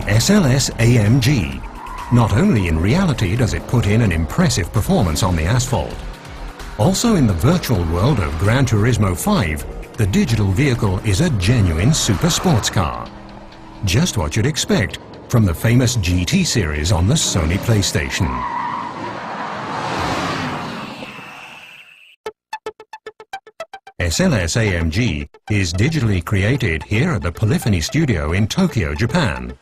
SLS AMG. Not only in reality does it put in an impressive performance on the asphalt, also in the virtual world of Gran Turismo 5, the digital vehicle is a genuine super sports car. Just what you'd expect from the famous GT series on the Sony PlayStation. SLS AMG is digitally created here at the Polyphony studio in Tokyo, Japan.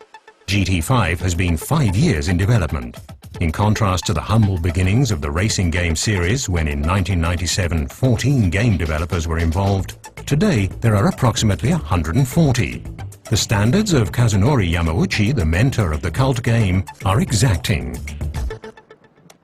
GT5 has been 5 years in development. In contrast to the humble beginnings of the racing game series, when in 1997 14 game developers were involved, today there are approximately 140. The standards of Kazunori Yamauchi, the mentor of the cult game, are exacting.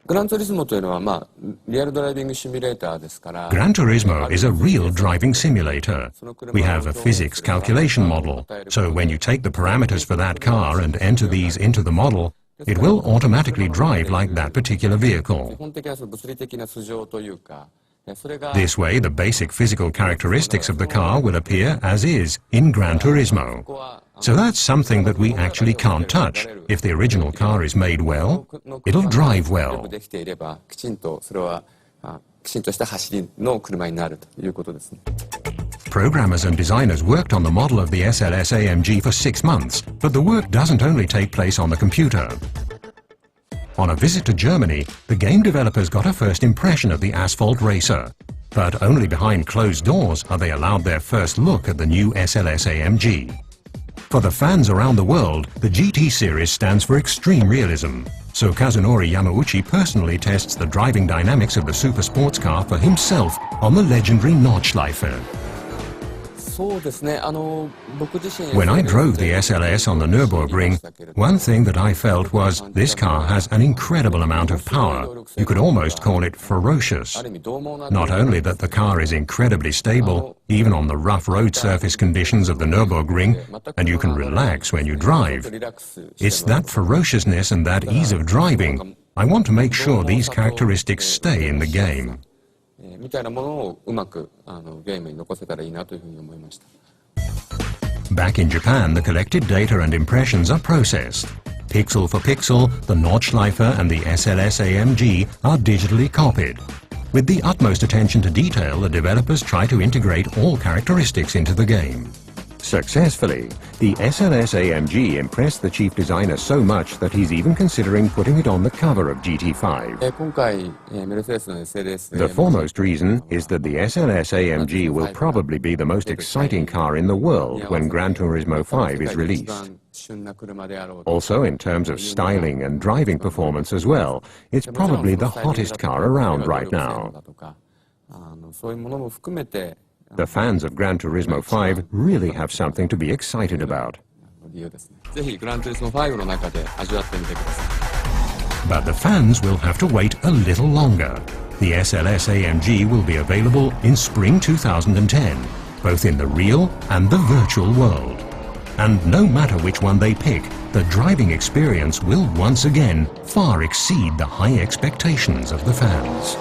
Gran Turismo というのはリアルドライビングシミュレーターですから。Gran Turismo is a real driving simulator. We have a physics calculation model, so when you take the parameters for that car and enter these into the model, it will automatically drive like that particular vehicle. This way, the basic physical characteristics of the car will appear as is in Gran Turismo. So that's something that we actually can't touch. If the original car is made well, it'll drive well. Programmers and designers worked on the model of the SLS AMG for 6 months, but the work doesn't only take place on the computer. On a visit to Germany, the game developers got a first impression of the asphalt racer. But only behind closed doors are they allowed their first look at the new SLS AMG. For the fans around the world, the GT series stands for extreme realism. So Kazunori Yamauchi personally tests the driving dynamics of the super sports car for himself on the legendary Nordschleife. When I drove the SLS on the Nürburgring, one thing that I felt was this car has an incredible amount of power. You could almost call it ferocious. Not only that the car is incredibly stable, even on the rough road surface conditions of the Nürburgring, and you can relax when you drive. It's that ferociousness and that ease of driving. I want to make sure these characteristics stay in the game. Back in Japan, the collected data and impressions are processed. Pixel for pixel, the Nordschleife and the SLS AMG are digitally copied. With the utmost attention to detail, the developers try to integrate all characteristics into the game. Successfully, the SLS AMG impressed the chief designer so much that he's even considering putting it on the cover of GT5. The foremost reason is that the SLS AMG will probably be the most exciting car in the world when Gran Turismo 5 is released. Also, in terms of styling and driving performance as well, it's probably the hottest car around right now. The fans of Gran Turismo 5 really have something to be excited about. But the fans will have to wait a little longer. The SLS AMG will be available in spring 2010, both in the real and the virtual world. And no matter which one they pick, the driving experience will once again far exceed the high expectations of the fans.